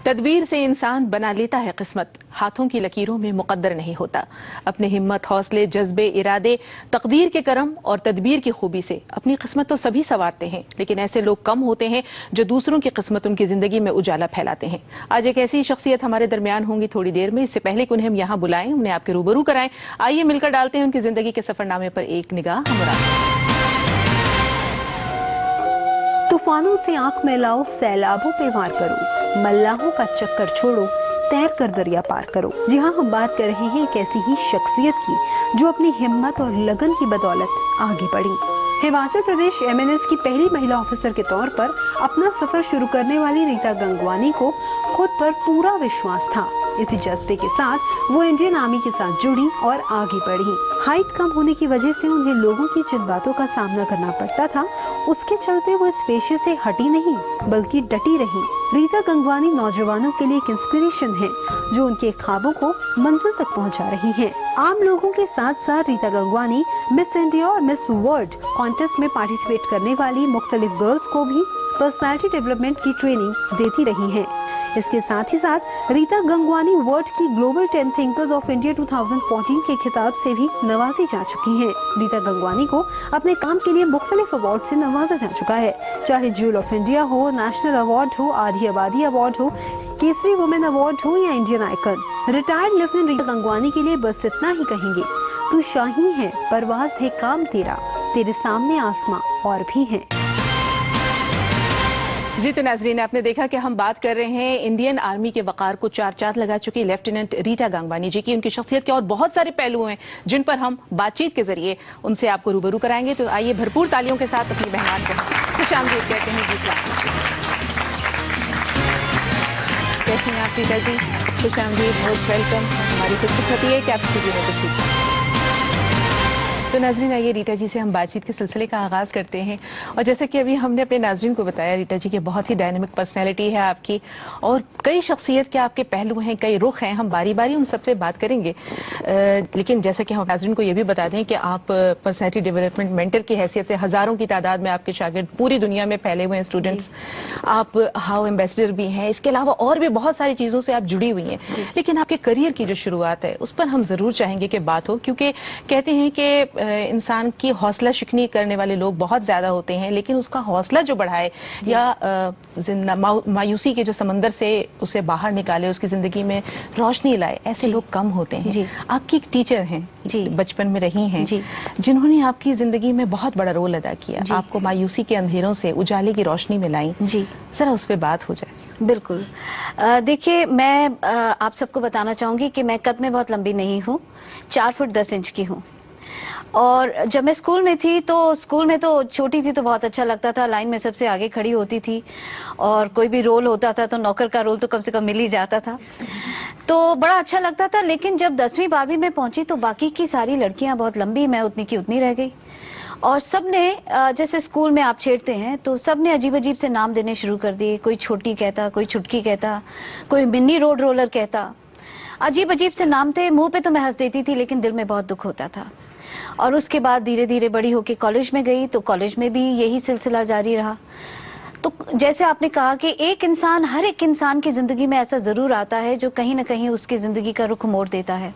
तदबीर से इंसान बना लेता है किस्मत, हाथों की लकीरों में मुकद्दर नहीं होता। अपने हिम्मत, हौसले, जज्बे, इरादे, तकदीर के करम और तदबीर की खूबी से अपनी किस्मत तो सभी संवारते हैं, लेकिन ऐसे लोग कम होते हैं जो दूसरों की किस्मत उनकी जिंदगी में उजाला फैलाते हैं। आज एक ऐसी शख्सियत हमारे दरमियान होंगी थोड़ी देर में। इससे पहले कि उन्हें हम यहाँ बुलाएं, उन्हें आपके रूबरू कराएं, आइए मिलकर डालते हैं उनकी जिंदगी के सफरनामे पर एक निगाह। हमरा तूफानों से आंख में लाओ, सैलाबों पे वार करो, मल्लाहों का चक्कर छोड़ो, तैर कर दरिया पार करो। जी हाँ, हम बात कर रहे हैं एक ऐसी ही शख्सियत की जो अपनी हिम्मत और लगन की बदौलत आगे बढ़ी। हिमाचल प्रदेश MNS की पहली महिला ऑफिसर के तौर पर अपना सफर शुरू करने वाली रीता गंगवानी को खुद पर पूरा विश्वास था। इसी जज्बे के साथ वो इंडियन आर्मी के साथ जुड़ी और आगे बढ़ी। हाइट कम होने की वजह से उन्हें लोगों की जिन बातों का सामना करना पड़ता था, उसके चलते वो इस पेशे से हटी नहीं बल्कि डटी रही। रीता गंगवानी नौजवानों के लिए एक इंस्पिरेशन है जो उनके ख्वाबों को मंजिल तक पहुंचा रही है। आम लोगों के साथ साथ रीता गंगवानी मिस इंडिया और मिस वर्ल्ड कॉन्टेस्ट में पार्टिसिपेट करने वाली मुख्तलिफ गर्ल्स को भी पर्सनैलिटी डेवलपमेंट की ट्रेनिंग देती रही है। इसके साथ ही साथ रीता गंगवानी वर्ल्ड की ग्लोबल 10 थिंकर्स ऑफ इंडिया 2014 के खिताब से भी नवाजी जा चुकी हैं। रीता गंगवानी को अपने काम के लिए मुख्तलिफ अवार्ड से नवाजा जा चुका है, चाहे ज्यूल ऑफ इंडिया हो, नेशनल अवार्ड हो, आधी आबादी अवार्ड हो, केसरी वुमेन अवार्ड हो या Indian icon. Retired lieutenant Rita Gangwani के लिए बस इतना ही कहेंगे, तू शाही है, परवाज है काम तेरा, तेरे सामने आसमां और भी है। जी तो नाजरीन, आपने देखा कि हम बात कर रहे हैं इंडियन आर्मी के वकार को चार चांद लगा चुकी लेफ्टिनेंट रीता गंगवानी जी की। उनकी शख्सियत के और बहुत सारे पहलू हैं जिन पर हम बातचीत के जरिए उनसे आपको रूबरू कराएंगे। तो आइए भरपूर तालियों के साथ अपनी मेहमान को खुशामदीद कहते हैं। कैसी हैं आप रीता जी? खुशामदीद, most welcome. हमारी खुशकिस्मती है कि आप स्टूडियो में तशरीफ। तो नाजरीन, आइए रीता जी से हम बातचीत के सिलसिले का आगाज करते हैं। और जैसे कि अभी हमने अपने नाजरीन को बताया, रीता जी की बहुत ही डायनेमिक पर्सनैलिटी है आपकी, और कई शख्सियत के आपके पहलू हैं, कई रुख हैं। हम बारी बारी उन सबसे बात करेंगे, लेकिन जैसे कि हम नाजरीन को ये भी बता दें कि आप पर्सनैलिटी डेवलपमेंट मेंटर की हैसियत से हजारों की तादाद में आपके शागिर्द पूरी दुनिया में फैले हुए हैं स्टूडेंट्स। आप हाउ एम्बेसडर भी हैं, इसके अलावा और भी बहुत सारी चीजों से आप जुड़ी हुई हैं। लेकिन आपके करियर की जो शुरुआत है उस पर हम जरूर चाहेंगे कि बात हो, क्योंकि कहते हैं कि इंसान की हौसला शिकनी करने वाले लोग बहुत ज्यादा होते हैं, लेकिन उसका हौसला जो बढ़ाए या मायूसी के जो समंदर से उसे बाहर निकाले, उसकी जिंदगी में रोशनी लाए, ऐसे लोग कम होते हैं। आपकी एक टीचर हैं, बचपन में रही हैं, जिन्होंने आपकी जिंदगी में बहुत बड़ा रोल अदा किया, आपको मायूसी के अंधेरों से उजाले की रोशनी में लाई। जरा उस पर बात हो जाए। बिल्कुल। देखिए, मैं आप सबको बताना चाहूंगी कि मैं कद में बहुत लंबी नहीं हूँ, 4 फुट 10 इंच की हूँ। और जब मैं स्कूल में थी तो स्कूल में तो छोटी थी तो बहुत अच्छा लगता था, लाइन में सबसे आगे खड़ी होती थी, और कोई भी रोल होता था तो नौकर का रोल तो कम से कम मिल ही जाता था, तो बड़ा अच्छा लगता था। लेकिन जब 10वीं 12वीं में पहुंची तो बाकी की सारी लड़कियां बहुत लंबी, मैं उतनी की उतनी रह गई। और सबने, जैसे स्कूल में आप छेड़ते हैं तो सबने अजीब अजीब से नाम देने शुरू कर दिए। कोई छोटी कहता, कोई छुटकी कहता, कोई मिनी रोड रोलर कहता, अजीब अजीब से नाम थे। मुंह पे तो मैं हंस देती थी, लेकिन दिल में बहुत दुख होता था। और उसके बाद धीरे धीरे बड़ी होके कॉलेज में गई तो कॉलेज में भी यही सिलसिला जारी रहा। तो जैसे आपने कहा कि एक इंसान, हर एक इंसान की जिंदगी में ऐसा जरूर आता है जो कहीं ना कहीं उसकी जिंदगी का रुख मोड़ देता है।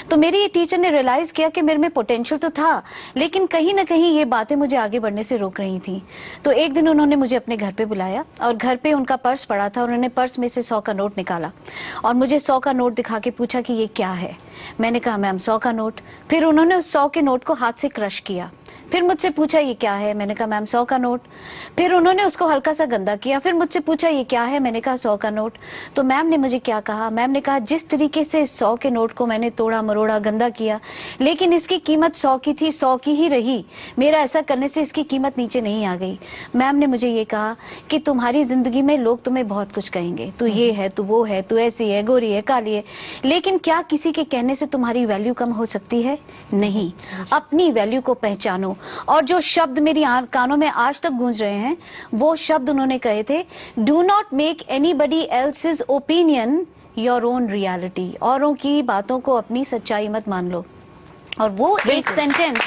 तो मेरी ये टीचर ने रियलाइज किया कि मेरे में पोटेंशियल तो था, लेकिन कहीं ना कहीं ये बातें मुझे आगे बढ़ने से रोक रही थी। तो एक दिन उन्होंने मुझे अपने घर पे बुलाया और घर पे उनका पर्स पड़ा था। उन्होंने पर्स में से 100 का नोट निकाला और मुझे 100 का नोट दिखा के पूछा कि ये क्या है। मैंने कहा मैम 100 का नोट। फिर उन्होंने उस 100 के नोट को हाथ से क्रश किया। फिर मुझसे पूछा ये क्या है। मैंने कहा मैम 100 का नोट। फिर उन्होंने उसको हल्का सा गंदा किया। फिर मुझसे पूछा ये क्या है। मैंने कहा 100 का नोट। तो मैम ने मुझे क्या कहा, मैम ने कहा जिस तरीके से 100 के नोट को मैंने तोड़ा मरोड़ा गंदा किया, लेकिन इसकी कीमत 100 की थी, 100 की ही रही। मेरा ऐसा करने से इसकी कीमत नीचे नहीं आ गई। मैम ने मुझे ये कहा कि तुम्हारी जिंदगी में लोग तुम्हें बहुत कुछ कहेंगे, तू ये है, तू वो है, तू ऐसी है, गोरी है, काली है, लेकिन क्या किसी के कहने से तुम्हारी वैल्यू कम हो सकती है? नहीं। अपनी वैल्यू को पहचानो। और जो शब्द मेरी कानों में आज तक गूंज रहे हैं, वो शब्द उन्होंने कहे थे, do not make anybody else's opinion your own reality. औरों की बातों को अपनी सच्चाई मत मान लो। और वो एक सेंटेंस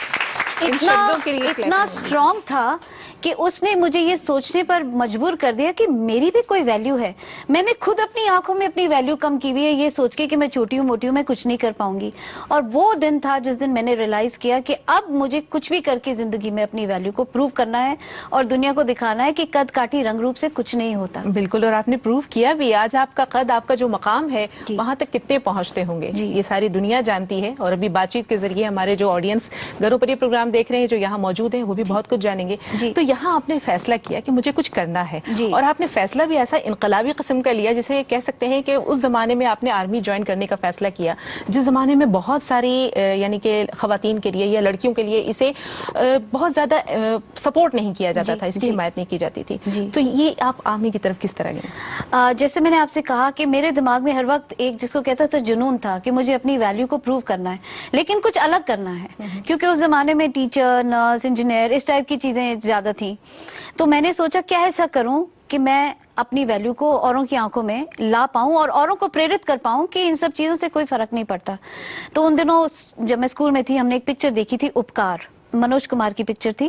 इतना स्ट्रॉन्ग था کہ اس نے مجھے یہ سوچنے پر مجبور کر دیا کہ میری بھی کوئی ویلیو ہے. میں نے خود اپنی آنکھوں میں اپنی ویلیو کم کی ہوئی ہے یہ سوچ کے کہ میں چھوٹی ہوں موٹی ہوں میں کچھ نہیں کر پاؤں گی. اور وہ دن تھا جس دن میں نے ریئلائز کیا کہ اب مجھے کچھ بھی کر کے زندگی میں اپنی ویلیو کو پروو کرنا ہے اور دنیا کو دکھانا ہے کہ قد کاٹی رنگ روپ سے کچھ نہیں ہوتا. بالکل, اور آپ نے پروو کیا بھی. آج آپ کا قد, آپ کا جو مقام ہے وہاں تک کتنے پہنچتے ہوں گے یہ ساری دنیا جانتی ہے. اور ابھی بات چیت کے ذریعے ہمارے جو آڈینس گھروں پر یہ پروگرام دیکھ رہے ہیں جو یہاں موجود ہیں وہ بھی بہت کچھ جانیں گے. تو یہاں آپ نے فیصلہ کیا کہ مجھے کچھ کرنا ہے, اور آپ نے فیصلہ بھی ایسا انقلابی قسم کا لیا جسے کہہ سکتے ہیں کہ اس زمانے میں آپ نے آرمی جوائن کرنے کا فیصلہ کیا جس زمانے میں بہت ساری یعنی کہ خواتین کے لیے یا لڑکیوں کے لیے اسے بہت زیادہ سپورٹ نہیں کیا جاتا تھا, اس کی حمایت نہیں کی جاتی تھی. تو یہ آپ آرمی کی طرف کس طرح گئے؟ جیسے میں نے آپ سے کہا کہ میرے دماغ میں ہر وقت ایک جس کو کہتا تھا جنون تھا کہ مجھے اپنی ویلیو کو پروو کرنا ہے, لیکن کچھ الگ کرنا ہے کیونکہ اس زمانے میں ٹیچر, نرس, انجینئر اس ٹائپ کی چیزیں زیادہ تھیں. تو میں نے سوچا کیا ایسا کروں کہ میں اپنی ویلیو کو اوروں کی آنکھوں میں لا پاؤں اور اوروں کو پریرت کر پاؤں کہ ان سب چیزوں سے کوئی فرق نہیں پڑتا. تو ان دنوں جب میں اسکول میں تھی ہم نے ایک پکچر دیکھی تھی اپکار, منوج کمار کی پکچر تھی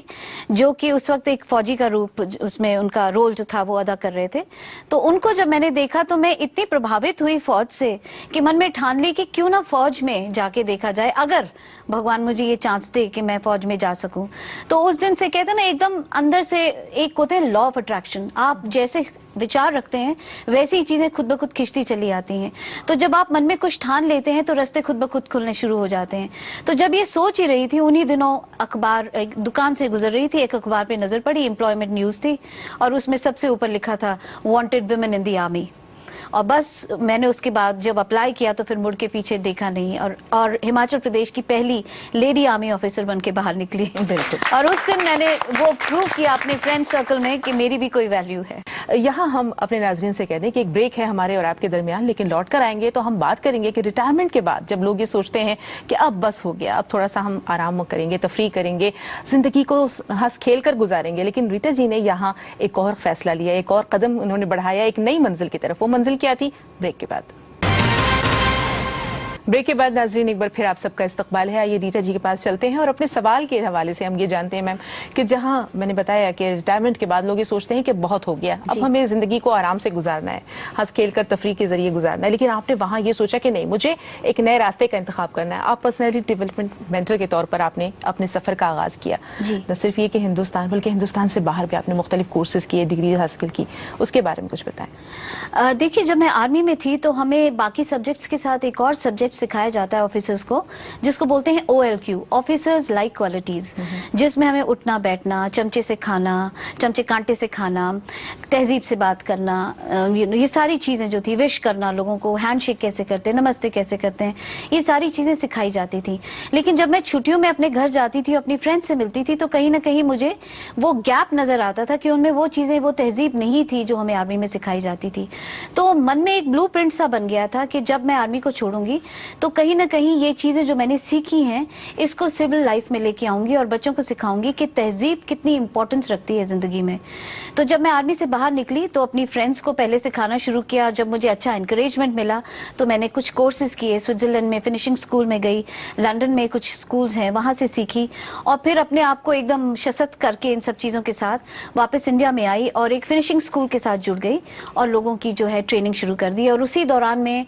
جو کہ اس وقت ایک فوجی کا روپ اس میں ان کا رول جو تھا وہ ادا کر رہے تھے. تو ان کو جب میں نے دیکھا تو میں اتنی پربھاوت ہوئی فوج سے کہ من میں ٹھان لی کہ کیوں نہ فوج میں جا کے دیکھا جائے اگر بھگوان مجھے یہ چانس دے کہ میں فوج میں جا سکوں. تو اس دن سے کہتے ہیں نا ایک دم اندر سے ایک ہوتے ہیں لا آف اٹریکشن, آپ جیسے وچار رکھتے ہیں ویسی ہی چیزیں خود بخود کھنچتی چلی آتی ہیں. تو جب آپ من میں کچھ ٹھان لیتے ہیں تو رستے خود بخود کھلنے شروع ہو جاتے ہیں. تو جب یہ سوچ ہی رہی تھی انہی دنوں اخبار ایک دکان سے گزر رہی تھی, ایک اخبار پہ نظر پڑی, امپلائمنٹ نیوز تھی اور اس میں سب سے اوپر لکھا تھا wanted women in the army. اور بس میں نے اس کے بعد جب اپلائی کیا تو پھر مڑ کے پیچھے دیکھا نہیں اور ہماچل پردیش کی پہلی لیڈی آرمی آفیسر بن کے باہر نکلی. بالکل, اور اس دن میں نے وہ پروو کیا اپنے فرینڈ سرکل میں کہ میری بھی کوئی ویلیو ہے. یہاں ہم اپنے ناظرین سے کہہ دیں کہ ایک بریک ہے ہمارے اور آپ کے درمیان, لیکن لوٹ کر آئیں گے تو ہم بات کریں گے کہ ریٹائرمنٹ کے بعد جب لوگ یہ سوچتے ہیں کہ اب بس ہو گیا, اب تھوڑا سا ہم آرام کریں گے, تفریح کریں گے, زندگی کو ہنس کھیل کر گزاریں گے, لیکن ریتا جی نے یہاں ایک اور فیصلہ لیا, ایک اور قدم انہوں نے بڑھایا ایک نئی منزل کی طرف. وہ منزل کیا تھی؟ بریک کے بعد. بریک کے بعد ناظرین ایک بار پھر آپ سب کا استقبال ہے. آئیے ریتا جی کے پاس چلتے ہیں اور اپنے سوال کے حوالے سے ہم یہ جانتے ہیں میم کہ جہاں میں نے بتایا کہ ریٹائرمنٹ کے بعد لوگ یہ سوچتے ہیں کہ بہت ہو گیا, اب ہمیں زندگی کو آرام سے گزارنا ہے, ہنس کھیل کر تفریح کے ذریعے گزارنا ہے, لیکن آپ نے وہاں یہ سوچا کہ نہیں مجھے ایک نئے راستے کا انتخاب کرنا ہے. آپ پرسنالٹی ڈیولپمنٹ مینٹر کے طور پر آپ نے اپنے سفر کا آغاز کیا. نہ صرف یہ کہ ہندوستان بلکہ ہندوستان سے باہر بھی آپ نے مختلف کورسز کیے, ڈگری حاصل کی, اس کے بارے میں کچھ بتائیں. دیکھیے جب میں آرمی میں تھی تو ہمیں باقی سبجیکٹس کے ساتھ ایک اور سبجیکٹ سکھایا جاتا ہے آفیسرز کو جس کو بولتے ہیں OLQ, آفیسرز لائک کوالٹیز, جس میں ہمیں اٹھنا بیٹھنا, چمچے سے کھانا, چمچے کانٹے سے کھانا, تہذیب سے بات کرنا, یہ ساری چیزیں جو تھی, وش کرنا لوگوں کو, ہینڈ شیک کیسے کرتے ہیں, نمستے کیسے کرتے ہیں, یہ ساری چیزیں سکھائی جاتی تھی. لیکن جب میں چھٹیوں میں اپنے گھر جاتی تھی اپنی فرینڈ سے ملتی تھی تو کہیں نہ کہیں مجھے وہ گیپ نظر آتا تھا کہ ان میں وہ چیزیں وہ تہذیب نہیں تھی جو ہمیں آرمی میں سکھائی جاتی تھی. تو من میں ایک بلو پرنٹ سا بن گیا تھا کہ جب میں آرمی کو چھوڑوں گی تو کہیں نہ کہیں یہ چیزیں جو میں نے سیکھی ہیں اس کو سول لائف میں لے کے آؤں گی اور بچوں کو سکھاؤں گی کہ تہذیب کتنی امپورٹنس رکھتی ہے زندگی میں. تو جب میں آرمی سے باہر نکلی تو اپنی فرینڈس کو پہلے سکھانا شروع کیا. جب مجھے اچھا انکریجمنٹ ملا تو میں نے کچھ کورسز کیے, سوئٹزرلینڈ میں فنشنگ اسکول میں گئی, لنڈن میں کچھ اسکولز ہیں وہاں سے سیکھی, اور پھر اپنے آپ کو ایک دم شست کر کے ان سب چیزوں کے ساتھ واپس انڈیا میں آئی اور ایک فنشنگ اسکول کے ساتھ جڑ گئی اور لوگوں کی جو ہے ٹریننگ شروع کر دی. اور اسی دوران میں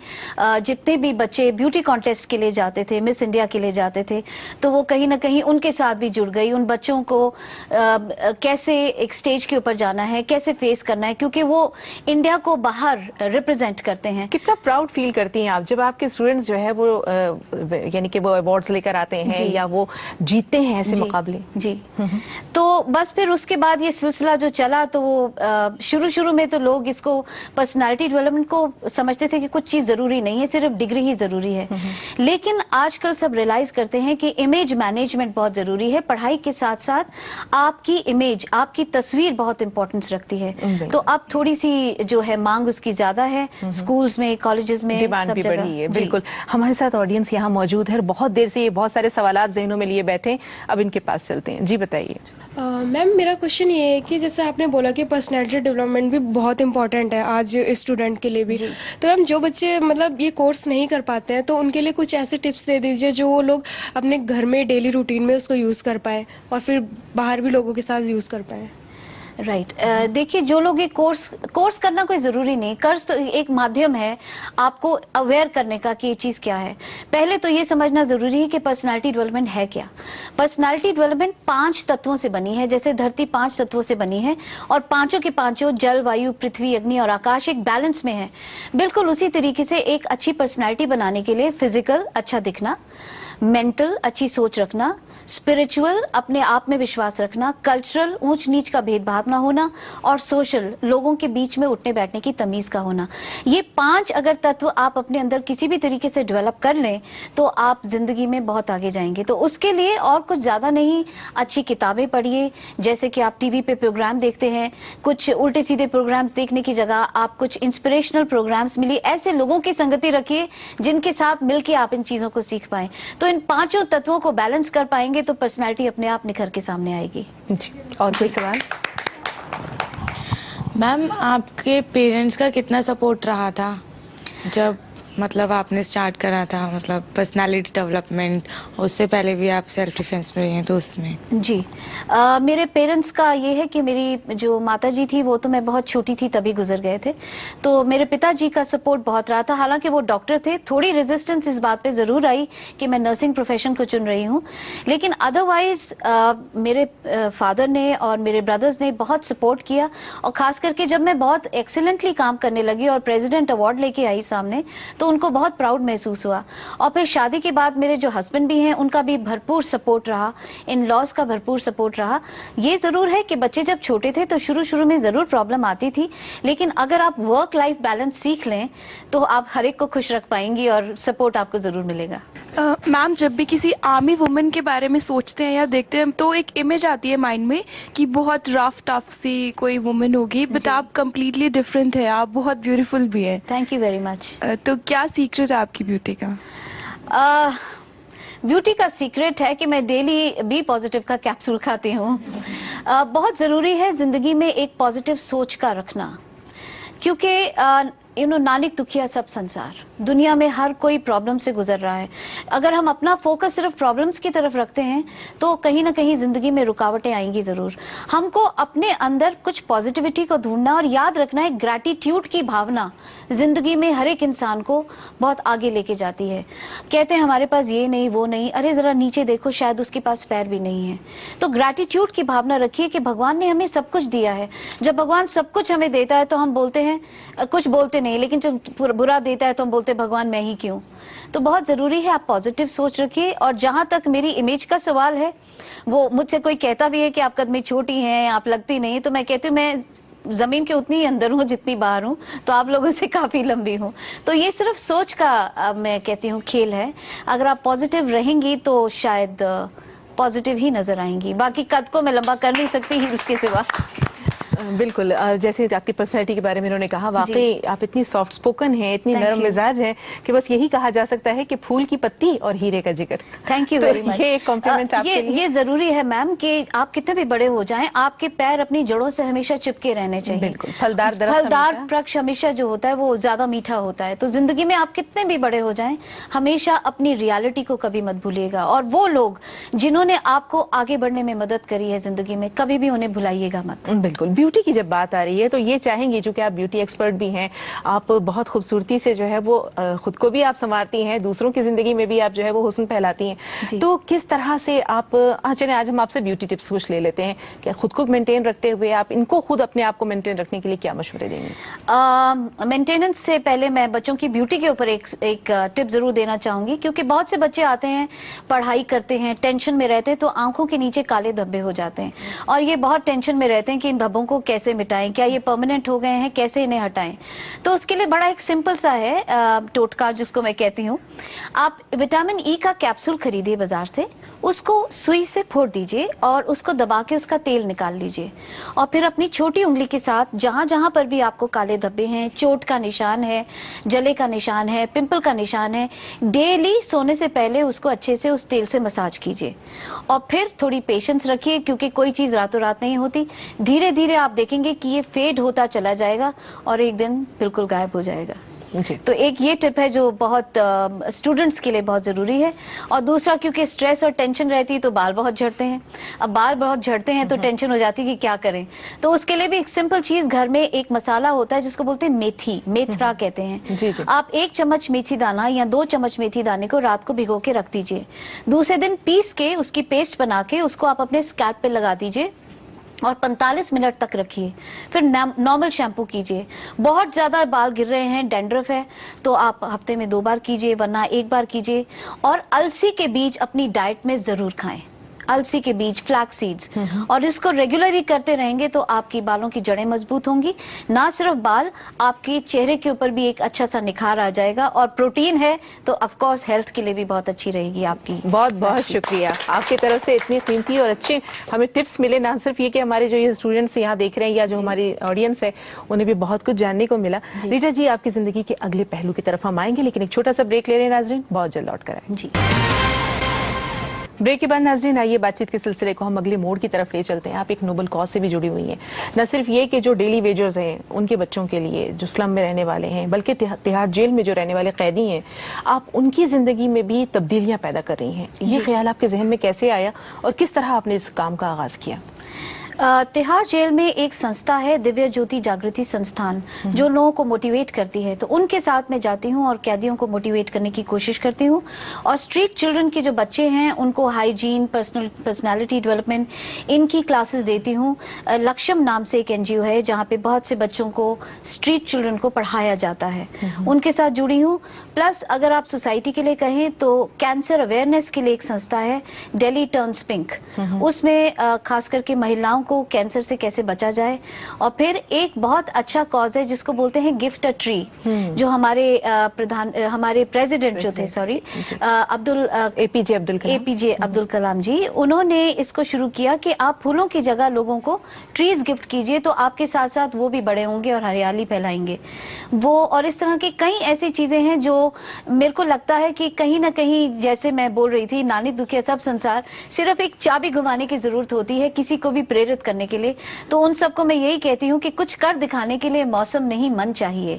جتنے بھی بچے بیوٹی کانٹیسٹ کے لیے جاتے تھے, مس انڈیا کے لیے جاتے تھے, تو وہ کہیں نہ کہیں ان کے ساتھ بھی جڑ گئی. ان بچوں کو کیسے ایک سٹیج کے اوپر جانا ہے, کیسے فیس کرنا ہے, کیونکہ وہ انڈیا کو باہر ریپرزینٹ کرتے ہیں. کتنا پراؤڈ فیل کرتی ہیں آپ جب آپ کے اسٹوڈنٹس جو ہے وہ یعنی کہ وہ ایوارڈز لے کر آتے ہیں یا وہ جیتتے ہیں ایسے مقابلے؟ جی تو بس پھر اس کے بعد یہ سلسلہ جو چلا تو وہ شروع میں تو لوگ اس کو پرسنالٹی ڈیولپمنٹ کو سمجھتے تھے کہ کچھ چیز ضروری نہیں ہے, صرف ڈگری ہی ضروری ہے. لیکن آج کل سب ریئلائز کرتے ہیں کہ امیج مینجمنٹ بہت ضروری ہے. پڑھائی کے ساتھ ساتھ آپ کی امیج, آپ کی تصویر بہت امپورٹنس رکھتی ہے. تو اب تھوڑی سی جو ہے مانگ اس کی زیادہ ہے, اسکولز میں, کالجز میں, ڈیمانڈ بھی بڑھی ہے. بالکل, ہمارے ساتھ آڈینس یہاں موجود ہے, بہت دیر سے یہ بہت سارے سوالات ذہنوں میں لیے بیٹھے, اب ان کے پاس چلتے ہیں. جی بتائیے. میم میرا کوشچن یہ ہے کہ جیسے آپ نے بولا کہ پرسنالٹی ڈیولپمنٹ بھی بہت امپورٹنٹ ہے آج اسٹوڈنٹ کے لیے بھی, تو میم جو بچے مطلب یہ کورس نہیں کر پاتے ہیں تو ان کے لیے کچھ ایسے ٹپس دے دیجیے جو وہ لوگ اپنے گھر میں ڈیلی روٹین میں اس کو یوز کر پائیں اور پھر باہر بھی لوگوں کے ساتھ یوز کر پائیں. राइट देखिए, जो लोग ये कोर्स करना कोई जरूरी नहीं, कोर्स तो एक माध्यम है आपको अवेयर करने का कि ये चीज क्या है। पहले तो ये समझना जरूरी है कि पर्सनालिटी डेवलपमेंट है क्या। पर्सनालिटी डेवलपमेंट 5 तत्वों से बनी है, जैसे धरती 5 तत्वों से बनी है और पांचों के पांचों जल, वायु, पृथ्वी, अग्नि और आकाश एक बैलेंस में है। बिल्कुल उसी तरीके से एक अच्छी पर्सनालिटी बनाने के लिए फिजिकल अच्छा दिखना, मेंटल अच्छी सोच रखना, स्पिरिचुअल अपने आप में विश्वास रखना, कल्चरल ऊंच नीच का भेदभाव ना होना और सोशल लोगों के बीच में उठने बैठने की तमीज का होना। ये 5 अगर तत्व आप अपने अंदर किसी भी तरीके से डेवलप कर लें तो आप जिंदगी में बहुत आगे जाएंगे। तो उसके लिए और कुछ ज्यादा नहीं, अच्छी किताबें पढ़िए, जैसे कि आप टीवी पे प्रोग्राम देखते हैं, कुछ उल्टे सीधे प्रोग्राम्स देखने की जगह आप कुछ इंस्पिरेशनल प्रोग्राम्स मिलिए, ऐसे लोगों की संगति रखिए जिनके साथ मिलकर आप इन चीजों को सीख पाएं। तो इन 5 तत्वों को बैलेंस कर पाएंगे तो पर्सनालिटी अपने आप निखर के सामने आएगी। जी, और कोई सवाल? मैम, आपके पेरेंट्स का कितना सपोर्ट रहा था जब मतलब आपने स्टार्ट करा था, मतलब पर्सनालिटी डेवलपमेंट? उससे पहले भी आप सेल्फ डिफेंस में रही हैं तो उसमें? जी, मेरे पेरेंट्स का ये है कि मेरी जो माता जी थी वो तो मैं बहुत छोटी थी तभी गुजर गए थे, तो मेरे पिताजी का सपोर्ट बहुत रहा था। हालांकि वो डॉक्टर थे, थोड़ी रेजिस्टेंस इस बात पे जरूर आई कि मैं नर्सिंग प्रोफेशन को चुन रही हूँ, लेकिन अदरवाइज मेरे फादर ने और मेरे ब्रदर्स ने बहुत सपोर्ट किया। और खास करके जब मैं बहुत एक्सीलेंटली काम करने लगी और प्रेसिडेंट अवार्ड लेके आई सामने, तो उनको बहुत प्राउड महसूस हुआ। और फिर शादी के बाद मेरे जो हस्बैंड भी हैं उनका भी भरपूर सपोर्ट रहा, इन लॉज का भरपूर सपोर्ट रहा। ये जरूर है कि बच्चे जब छोटे थे तो शुरू में जरूर प्रॉब्लम आती थी, लेकिन अगर आप वर्क लाइफ बैलेंस सीख लें तो आप हर एक को खुश रख पाएंगी और सपोर्ट आपको जरूर मिलेगा। मैम, जब भी किसी आर्मी वुमेन के बारे में सोचते हैं या देखते हैं तो एक इमेज आती है माइंड में कि बहुत रफ टफ सी कोई वुमेन होगी, बट आप कंप्लीटली डिफरेंट है, आप बहुत ब्यूटीफुल भी है। Thank you very much. तो क्या सीक्रेट है आपकी ब्यूटी का? ब्यूटी का सीक्रेट है कि मैं डेली बी पॉजिटिव का कैप्सूल खाती हूँ। बहुत जरूरी है जिंदगी में एक पॉजिटिव सोच का रखना, क्योंकि नानिक दुखिया सब संसार, दुनिया में हर कोई प्रॉब्लम से गुजर रहा है। अगर हम अपना फोकस सिर्फ प्रॉब्लम्स की तरफ रखते हैं तो कहीं ना कहीं जिंदगी में रुकावटें आएंगी जरूर। हमको अपने अंदर कुछ पॉजिटिविटी को ढूंढना और याद रखना है, ग्रैटिट्यूड की भावना जिंदगी में हर एक इंसान को बहुत आगे लेके जाती है। कहते हैं हमारे पास ये नहीं वो नहीं, अरे जरा नीचे देखो, शायद उसके पास पैर भी नहीं है। तो ग्रैटिट्यूड की भावना रखिए कि भगवान ने हमें सब कुछ दिया है। जब भगवान सब कुछ हमें देता है तो हम बोलते हैं, कुछ बोलते नहीं, लेकिन जब बुरा देता है तो हम बोलते भगवान मैं ही क्यों। तो बहुत जरूरी है आप पॉजिटिव सोच रखिए। और जहां तक मेरी इमेज का सवाल है, वो मुझसे कोई कहता भी है कि आप कद में छोटी हैं, आप लगती नहीं, तो मैं कहती हूँ मैं जमीन के उतनी ही अंदर हूँ जितनी बाहर हूँ, तो आप लोगों से काफी लंबी हूँ। तो ये सिर्फ सोच का मैं कहती हूँ खेल है। अगर आप पॉजिटिव रहेंगी तो शायद पॉजिटिव ही नजर आएंगी। बाकी कद को मैं लंबा कर नहीं सकती ही उसके सिवा। बिल्कुल, जैसे आपकी पर्सनैलिटी के बारे में उन्होंने कहा, वाकई आप इतनी सॉफ्ट स्पोकन हैं, इतनी नरम मिजाज हैं कि बस यही कहा जा सकता है कि फूल की पत्ती और हीरे का जिगर। Thank you very much. ये एक कॉम्प्लीमेंट आपके लिए। ये जरूरी है मैम कि आप कितने भी बड़े हो जाएं, आपके पैर अपनी जड़ों से हमेशा चिपके रहने चाहिए। बिल्कुल, फलदार वृक्ष हमेशा जो होता है वो ज्यादा मीठा होता है। तो जिंदगी में आप कितने भी बड़े हो जाएं, हमेशा अपनी रियलिटी को कभी मत भूलिएगा। और वो लोग जिन्होंने आपको आगे बढ़ने में मदद करी है जिंदगी में, कभी भी उन्हें भुलाइएगा मत। बिल्कुल। ब्यूटी की जब बात आ रही है तो ये चाहेंगे, चूंकि आप ब्यूटी एक्सपर्ट भी हैं, आप बहुत खूबसूरती से जो है वो खुद को भी आप संवारती हैं, दूसरों की जिंदगी में भी आप जो है वो हुस्न फैलाती हैं। तो किस तरह से आप, चलिए आज हम आपसे ब्यूटी टिप्स कुछ ले लेते हैं कि खुद को मेंटेन रखते हुए आप इनको खुद अपने आप को मेंटेन रखने के लिए क्या मशवरे देंगे? मेंटेनेंस से पहले मैं बच्चों की ब्यूटी के ऊपर एक टिप जरूर देना चाहूंगी, क्योंकि बहुत से बच्चे आते हैं, पढ़ाई करते हैं, टेंशन में रहते हैं, तो आंखों के नीचे काले धब्बे हो जाते हैं और ये बहुत टेंशन में रहते हैं कि इन धब्बों को कैसे मिटाएं, क्या ये परमानेंट हो गए हैं, कैसे इन्हें हटाएं। तो उसके लिए बड़ा एक सिंपल सा है टोटका, जिसको मैं कहती हूँ। आप विटामिन ई का कैप्सूल खरीदिए बाजार से, उसको सुई से फोड़ दीजिए और उसको दबा के उसका तेल निकाल लीजिए और फिर अपनी छोटी उंगली के साथ जहां जहां पर भी आपको काले धब्बे हैं, चोट का निशान है, जले का निशान है, पिंपल का निशान है, डेली सोने से पहले उसको अच्छे से उस तेल से मसाज कीजिए। और फिर थोड़ी पेशेंस रखिए, क्योंकि कोई चीज रातों रात नहीं होती। धीरे धीरे आप देखेंगे कि ये फेड होता चला जाएगा और एक दिन बिल्कुल गायब हो जाएगा। جی. تو ایک یہ ٹپ ہے جو بہت اسٹوڈنٹس کے لیے بہت ضروری ہے. اور دوسرا کیونکہ اسٹریس اور ٹینشن رہتی ہے تو بال بہت جھڑتے ہیں. اب بال بہت جھڑتے ہیں تو ٹینشن ہو جاتی ہے کہ کیا کریں. تو اس کے لیے بھی ایک سمپل چیز گھر میں ایک مسالہ ہوتا ہے جس کو بولتے ہیں میتھی, میتھرا کہتے ہیں. جی جی. آپ 1 چمچ میتھی دانہ یا 2 چمچ میتھی دانے کو رات کو بھگو کے رکھ دیجئے. دوسرے دن پیس کے اس کی پیسٹ بنا کے اس کو آپ اپنے اسکیلپ پہ لگا دیجئے اور 45 منٹ تک رکھیے. پھر نارمل شیمپو کیجئے. بہت زیادہ بال گر رہے ہیں, ڈینڈرف ہے, تو آپ ہفتے میں 2 بار کیجئے ورنہ 1 بار کیجئے. اور السی کے بیج اپنی ڈائٹ میں ضرور کھائیں. السی کے بیج, فلیکس سیڈز, اور اس کو ریگولرلی کرتے رہیں گے تو آپ کی بالوں کی جڑیں مضبوط ہوں گی. نہ صرف بال, آپ کے چہرے کے اوپر بھی ایک اچھا سا نکھار آ جائے گا. اور پروٹین ہے تو آف کورس ہیلتھ کے لیے بھی بہت اچھی رہے گی آپ کی. بہت بہت شکریہ آپ کی طرف سے اتنی قیمتی اور اچھے ہمیں ٹپس ملے. نہ صرف یہ کہ ہمارے جو یہ اسٹوڈنٹس یہاں دیکھ رہے ہیں یا جو ہماری آڈینس ہے انہیں بھی بہت کچھ جاننے کو ملا. ریٹا جی, آپ کی زندگی کے اگلے پہلو کی طرف ہم آئیں گے, لیکن ایک چھوٹا سا بریک لے رہے ہیں ناظرین, بہت جلد لوٹ کر آئیں. جی. بریک کے بعد ناظرین آئیے بات چیت کے سلسلے کو ہم اگلے موڑ کی طرف لے چلتے ہیں. آپ ایک نوبل کاز سے بھی جڑی ہوئی ہیں. نہ صرف یہ کہ جو ڈیلی ویجرز ہیں ان کے بچوں کے لیے جو سلم میں رہنے والے ہیں, بلکہ تہاڑ جیل میں جو رہنے والے قیدی ہیں, آپ ان کی زندگی میں بھی تبدیلیاں پیدا کر رہی ہیں. یہ خیال آپ کے ذہن میں کیسے آیا اور کس طرح آپ نے اس کام کا آغاز کیا؟ تہاڑ جیل میں ایک سنستھا ہے دیویا جیوتی جاگرتی سنستھان, جو لوگوں کو موٹیویٹ کرتی ہے. تو ان کے ساتھ میں جاتی ہوں اور قیدیوں کو موٹیویٹ کرنے کی کوشش کرتی ہوں. اور اسٹریٹ چلڈرن کے جو بچے ہیں ان کو ہائیجین, پرسنالٹی ڈیولپمنٹ, ان کی کلاسز دیتی ہوں. لکشم نام سے ایک NGO ہے جہاں پہ بہت سے بچوں کو, اسٹریٹ چلڈرن کو پڑھایا جاتا ہے. ان کے ساتھ جڑی ہوں. پلس اگر آپ سوسائٹی کے لیے کہیں تو کینسر اویئرنیس کے لیے ایک سنستھا ہے ڈیلی ٹرنز پنک. اس میں خاص کر کے مہیلاؤں کو کینسر سے کیسے بچا جائے. اور پھر ایک بہت اچھا کاز ہے جس کو بولتے ہیں گفٹ اے ٹری, جو ہمارے پریزیڈنٹ جو تھے, سوری, اے پی جے عبد الکلام جی, انہوں نے اس کو شروع کیا کہ آپ پھولوں کی جگہ لوگوں کو ٹریز گفٹ کیجئے تو آپ کے ساتھ ساتھ وہ بھی بڑے ہوں گے اور ہریالی پھیلائیں گے وہ. اور اس طرح کی کئی ایسی چیزیں ہیں جو میرے کو لگتا ہے کہ کہیں نہ کہیں, جیسے میں بول رہی تھی, نانی دکھیا سب سنسار, صرف ایک چابی گھمانے کی ضرورت ہوتی ہے کسی کو بھی پریرت کرنے کے لیے. تو ان سب کو میں یہی کہتی ہوں کہ کچھ کر دکھانے کے لیے موسم نہیں من چاہیے.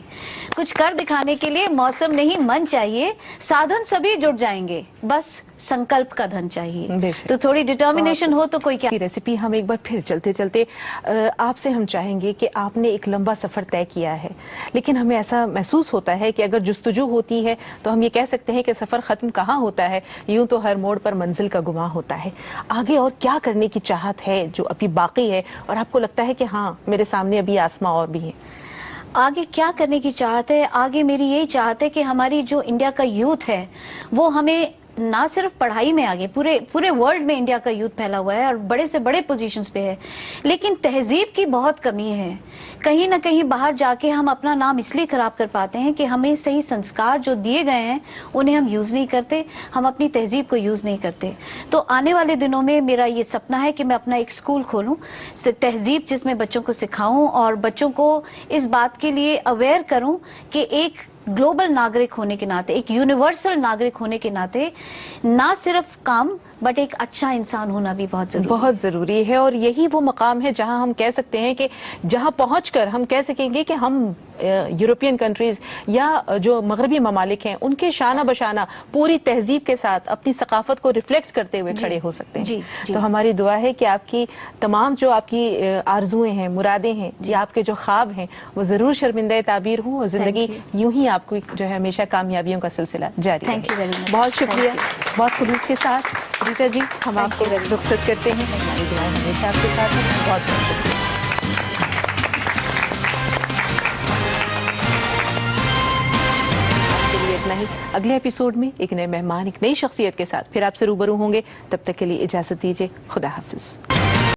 کچھ کر دکھانے کے لیے موسم نہیں من چاہیے. سادھن سبھی جڑ جائیں گے, بس سنکلپ کا دھن چاہیے. تو تھوڑی ڈٹرمنیشن ہو تو کوئی کیا. ریسیپی ہم ایک بار پھر چلتے چلتے آپ سے ہم چاہیں گے کہ آپ نے ایک لمبا سفر طے کیا ہے, لیکن ہمیں ایسا محسوس ہوتا ہے کہ اگر جستجو ہوتی ہے تو ہم یہ کہہ سکتے ہیں کہ سفر ختم کہاں ہوتا ہے, یوں تو ہر موڑ پر منزل کا گماں ہوتا ہے. آگے اور کیا کرنے کی چاہت ہے جو ابھی باقی ہے, اور آپ کو لگتا ہے کہ ہاں میرے سامنے ابھی آسماں اور بھی ہیں؟ آگے کیا کرنے کی چاہت ہے؟ آگے میری یہی چاہت ہے کہ ہماری جو انڈیا کا یوتھ ہے وہ ہمیں نہ صرف پڑھائی میں آگے, پورے ورلڈ میں انڈیا کا یوتھ پھیلا ہوا ہے اور بڑے سے بڑے پوزیشنز پہ ہے, لیکن تہذیب کی بہت کمی ہے. کہیں نہ کہیں باہر جا کے ہم اپنا نام اس لیے خراب کر پاتے ہیں کہ ہمیں صحیح سنسکار جو دیے گئے ہیں انہیں ہم یوز نہیں کرتے, ہم اپنی تہذیب کو یوز نہیں کرتے. تو آنے والے دنوں میں میرا یہ سپنا ہے کہ میں اپنا ایک اسکول کھولوں, تہذیب جس میں بچوں کو سکھاؤں اور بچوں کو اس بات کے لیے اویئر کروں کہ ایک گلوبل ناگرک ہونے کے ناطے, ایک یونیورسل ناگرک ہونے کے ناطے نہ صرف کام بٹ ایک اچھا انسان ہونا بھی بہت ضروری ہے. اور یہی وہ مقام ہے جہاں ہم کہہ سکتے ہیں کہ جہاں پہنچ کر ہم کہہ سکیں گے کہ ہم یورپین کنٹریز یا جو مغربی ممالک ہیں ان کے شانہ بشانہ پوری تہذیب کے ساتھ اپنی ثقافت کو ریفلیکٹ کرتے ہوئے کھڑے ہو سکتے ہیں. تو ہماری دعا ہے کہ آپ کی تمام جو آپ کی آرزویں ہیں, مرادیں ہیں, یا آپ کے جو خواب ہیں وہ ضرور شرمندہ تعبیر ہوں اور زندگی یوں ہی آپ کو جو ہے ہمیشہ کامیابیوں کا سلسلہ جاری رہے. بہت شکریہ, بہت خلوص کے ساتھ ریٹا جی ہم آپ کو رخصت کرتے ہیں. ہماری دعائیں ہمیشہ آپ کے ساتھ ہیں. بہت بہت شکریہ. آپ کے لیے اتنا ہی. اگلے ایپیسوڈ میں ایک نئے مہمان, ایک نئی شخصیت کے ساتھ پھر آپ سے روبرو ہوں گے. تب تک کے لیے اجازت دیجیے. خدا حافظ.